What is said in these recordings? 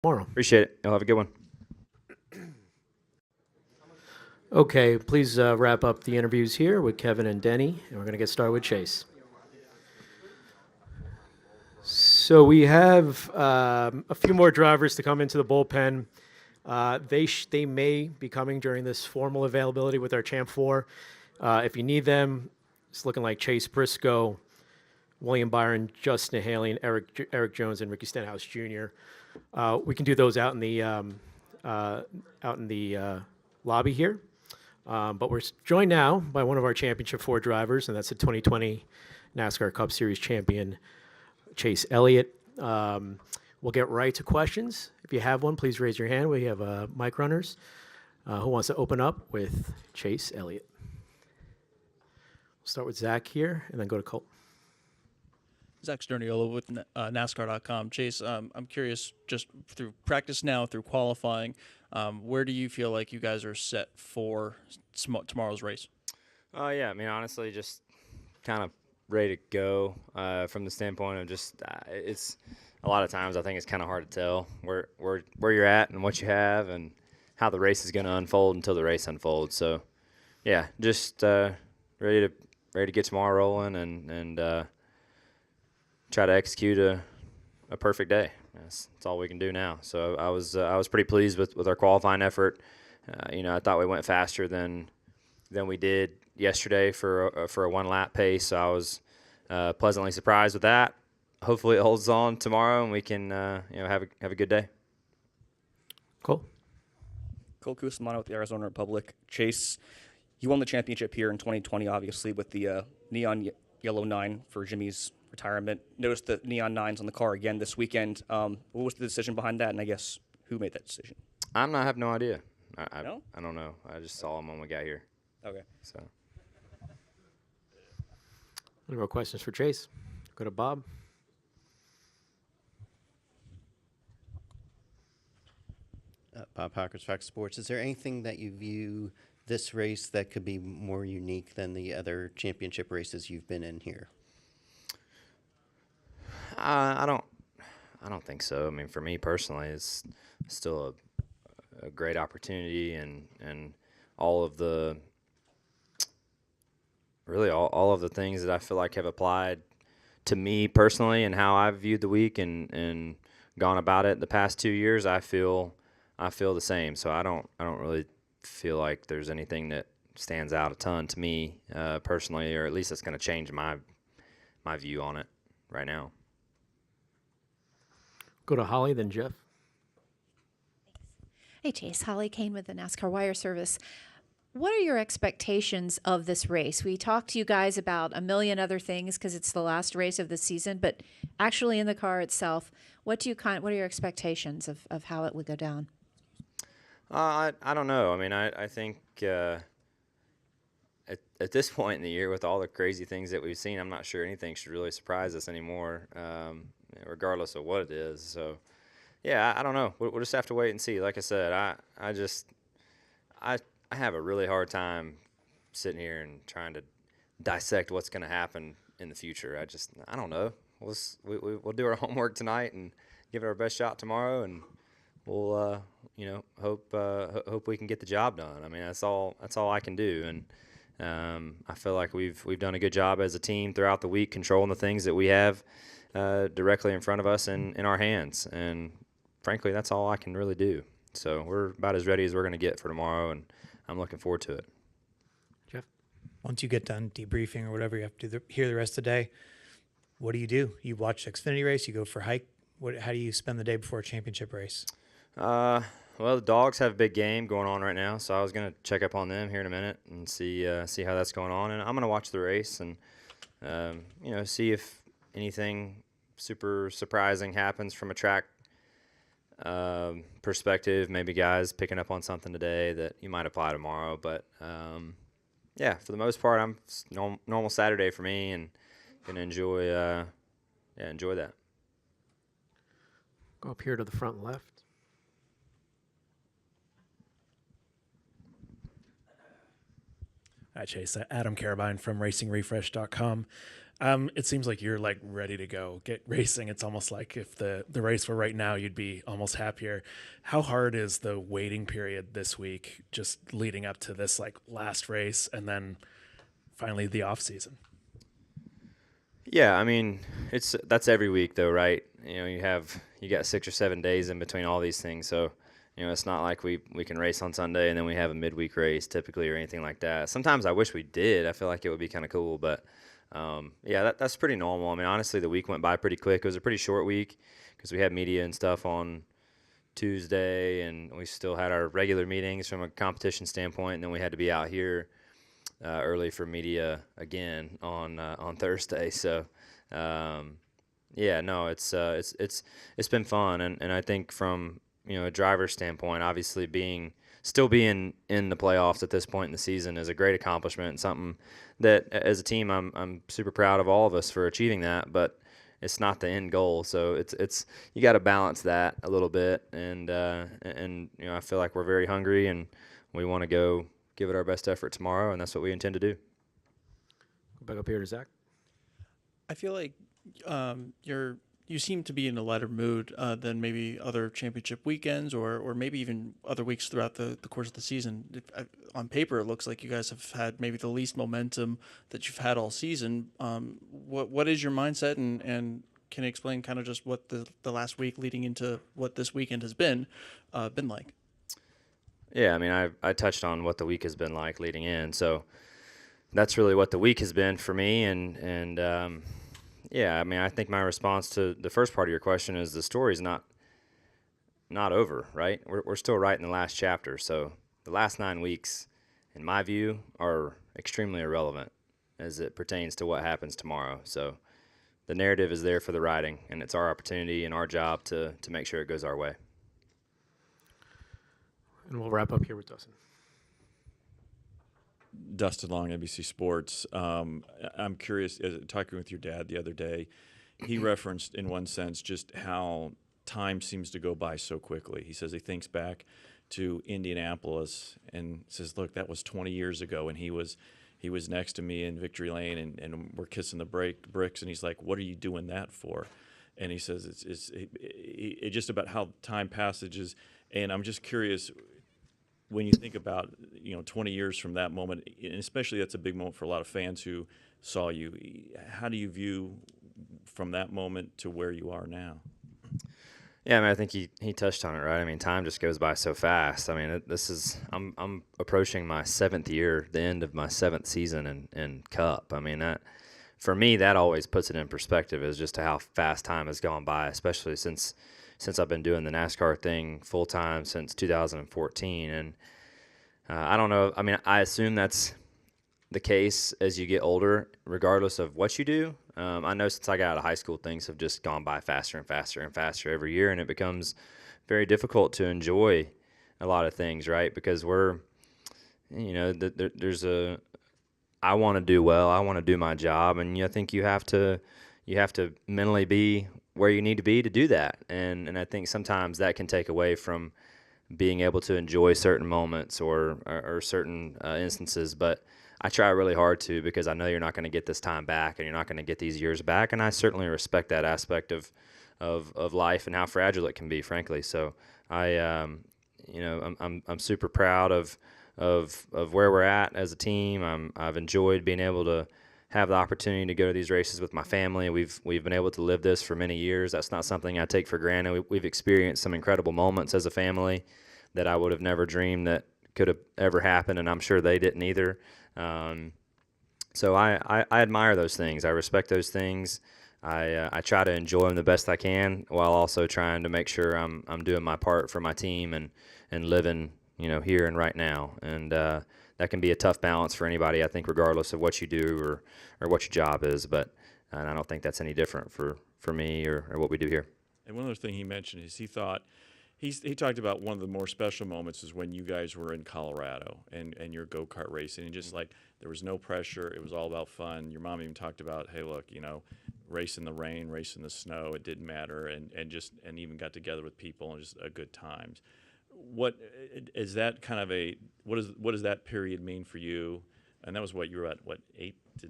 tomorrow. Appreciate it. You'll have a good one. Okay, please wrap up the interviews here with Kevin and Denny, and we're going to get started with Chase. So we have a few more drivers to come into the bullpen. They may be coming during this formal availability with our Champ 4. If you need them, it's looking like Chase Briscoe, William Byron, Justin Haley, and Eric Jones, and Ricky Stenhouse Jr. We can do those out in the lobby here. But we're joined now by one of our Championship 4 drivers, and that's the 2020 NASCAR Cup Series champion, Chase Elliott. We'll get right to questions. If you have one, please raise your hand. We have mic runners. Who wants to open up with Chase Elliott? We'll start with Zach here, and then go to Colt. Zach Sterniolo with NASCAR.com. Chase, I'm curious, just through practice now, through qualifying, where do you feel like you guys are set for tomorrow's race? Yeah, I mean, honestly, just kind of ready to go from the standpoint of just it's a lot of times I think it's kind of hard to tell where you're at and what you have and how the race is going to unfold until the race unfolds. So, yeah, just ready to get tomorrow rolling and try to execute a perfect day. That's all we can do now. So I was pretty pleased with our qualifying effort. I thought we went faster than we did yesterday for a one lap pace. So I was pleasantly surprised with that. Hopefully it holds on tomorrow and we can have a good day. Cool. Cole Cusimano with the Arizona Republic. Chase, you won the championship here in 2020, obviously, with the neon yellow 9 for Jimmy's retirement. Noticed the neon 9s on the car again this weekend. What was the decision behind that, and I guess who made that decision? I have no idea. No? I don't know. I just saw them when we got here. Okay. So. Any more questions for Chase? Go to Bob. Bob Hawkins, Fox Sports. Is there anything that you view this race that could be more unique than the other championship races you've been in here? I don't think so. I mean, for me personally, it's still a great opportunity, and all of the all of the things that I feel like have applied to me personally and how I've viewed the week and gone about it the past 2 years. I feel the same. So I don't really feel like there's anything that stands out a ton to me personally, or at least it's going to change my view on it right now. Go to Holly, then Jeff. Hey, Chase. Holly Kane with the NASCAR Wire Service. What are your expectations of this race? We talked to you guys about a million other things because it's the last race of the season, but actually in the car itself, what are your expectations of how it would go down? I don't know. I mean, I think at this point in the year, with all the crazy things that we've seen, I'm not sure anything should really surprise us anymore, regardless of what it is. So, yeah, I don't know. We'll just have to wait and see. Like I said, I have a really hard time sitting here and trying to dissect what's going to happen in the future. I don't know. We'll do our homework tonight and give it our best shot tomorrow, and we'll hope we can get the job done. I mean, that's all I can do, and I feel like we've done a good job as a team throughout the week, controlling the things that we have directly in front of us and in our hands. And frankly, that's all I can really do. So we're about as ready as we're going to get for tomorrow, and I'm looking forward to it. Jeff? Once you get done debriefing or whatever you have to do here the rest of the day, what do? You watch the Xfinity race? You go for a hike? How do you spend the day before a championship race? Well, the dogs have a big game going on right now, so I was going to check up on them here in a minute and see how that's going on. And I'm going to watch the race and, see if anything super surprising happens from a track perspective. Maybe guys picking up on something today that you might apply tomorrow. But, yeah, for the most part, I'm normal Saturday for me and going to enjoy that. Go up here to the front left. Hi, Chase. Adam Carabine from RacingRefresh.com. It seems like you're like ready to go get racing. It's almost like if the race were right now, you'd be almost happier. How hard is the waiting period this week, just leading up to this like last race and then finally the off season? Yeah, I mean, that's every week though, right? You got 6 or 7 days in between all these things, so it's not like we can race on Sunday and then we have a midweek race typically or anything like that. Sometimes I wish we did. I feel like it would be kind of cool, but yeah, that's pretty normal. I mean, honestly, the week went by pretty quick. It was a pretty short week because we had media and stuff on Tuesday, and we still had our regular meetings from a competition standpoint, and then we had to be out here early for media again on Thursday. So yeah, no, it's been fun, and I think from a driver's standpoint, obviously still being in the playoffs at this point in the season is a great accomplishment and something that as a team I'm super proud of all of us for achieving that, but it's not the end goal. So it's you got to balance that a little bit, and I feel like we're very hungry and we want to go give it our best effort tomorrow, and that's what we intend to do. Back up here to Zach. I feel like you seem to be in a lighter mood than maybe other championship weekends or maybe even other weeks throughout the course of the season. On paper, it looks like you guys have had maybe the least momentum that you've had all season. What is your mindset, and can you explain kind of just what the last week leading into what this weekend has been like? Yeah, I mean, I touched on what the week has been like leading in, so that's really what the week has been for me, and yeah, I mean, I think my response to the first part of your question is the story's not over, right? We're still right in the last chapter. So the last 9 weeks, in my view, are extremely irrelevant as it pertains to what happens tomorrow. So the narrative is there for the writing, and it's our opportunity and our job to make sure it goes our way. And we'll wrap up here with Dustin. Dustin Long, NBC Sports. I'm curious, talking with your dad the other day, he referenced in one sense just how time seems to go by so quickly. He says he thinks back to Indianapolis and says, look, that was 20 years ago, and he was next to me in Victory Lane, and we're kissing the bricks, and he's like, what are you doing that for? And he says it's just about how time passages, and I'm just curious, when you think about 20 years from that moment, and especially that's a big moment for a lot of fans who saw you, how do you view from that moment to where you are now? Yeah, I mean, I think he touched on it, right? I mean, time just goes by so fast. I mean, I'm approaching my 7th year, the end of my 7th season in Cup. I mean, that for me, that always puts it in perspective as just to how fast time has gone by, especially since I've been doing the NASCAR thing full time since 2014. And I don't know. I mean, I assume that's the case as you get older, regardless of what you do. I know since I got out of high school, things have just gone by faster and faster and faster every year, and it becomes very difficult to enjoy a lot of things, right? Because there's I want to do well, I want to do my job, and I think you have to mentally be where you need to be to do that, and I think sometimes that can take away from being able to enjoy certain moments or certain instances, but I try really hard to, because I know you're not going to get this time back and you're not going to get these years back, and I certainly respect that aspect of life and how fragile it can be, frankly. So I'm super proud of where we're at as a team. I've enjoyed being able to have the opportunity to go to these races with my family. We've been able to live this for many years. That's not something I take for granted. We've experienced some incredible moments as a family that I would have never dreamed that could have ever happened, and I'm sure they didn't either. So I admire those things. I respect those things. I try to enjoy them the best I can, while also trying to make sure I'm doing my part for my team and living here and right now. And that can be a tough balance for anybody, I think, regardless of what you do or what your job is. But I don't think that's any different for me or what we do here. And one other thing he mentioned is he talked about one of the more special moments is when you guys were in Colorado and your go-kart racing, and just like there was no pressure, it was all about fun. Your mom even talked about, hey, look, race in the rain, race in the snow, it didn't matter, and even got together with people and just a good times. What is that kind of what does that period mean for you And that was what you were at, what, 8 to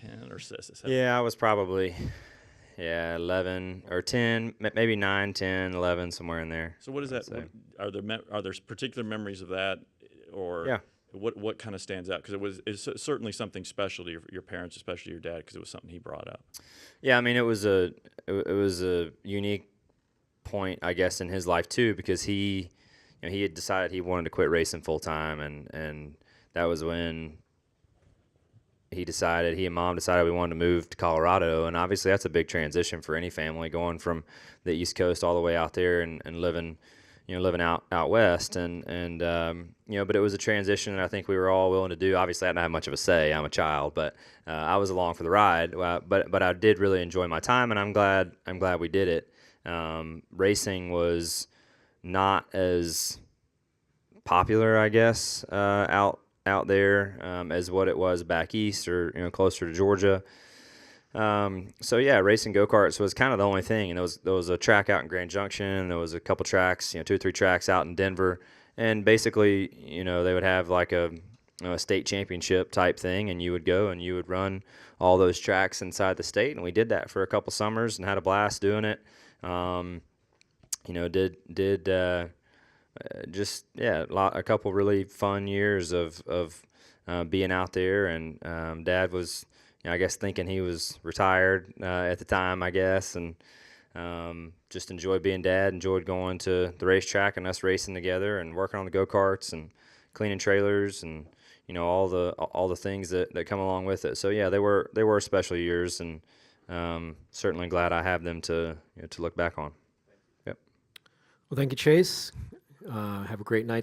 10 or 7? Yeah, I was probably 11 or 10, maybe 9, 10, 11, somewhere in there. So what is that? say. Are there particular memories of that, or Yeah. what kind of stands out? Because it's certainly something special to your parents, especially your dad, because it was something he brought up. Yeah, I mean it was a unique point, I guess, in his life too, because he had decided he wanted to quit racing full time, and that was when he and mom decided we wanted to move to Colorado, and obviously that's a big transition for any family, going from the East Coast all the way out there and living out west, and but it was a transition that I think we were all willing to do. Obviously, I didn't have much of a say. I'm a child, but I was along for the ride. But I did really enjoy my time, and I'm glad we did it. Racing was not as popular, I guess, out there as what it was back east or closer to Georgia. So yeah, racing go-karts was kind of the only thing, and there was a track out in Grand Junction. There was a couple tracks, 2 or 3 tracks out in Denver, and basically, they would have like a state championship type thing, and you would go and you would run all those tracks inside the state, and we did that for a couple summers and had a blast doing it. A couple really fun years of being out there, and Dad was, I guess, thinking he was retired at the time, I guess, and just enjoyed being Dad, enjoyed going to the racetrack and us racing together and working on the go-karts and cleaning trailers and all the things that come along with it. So yeah, they were special years, and certainly glad I have them to look back on. Yep. Well, thank you, Chase. Have a great night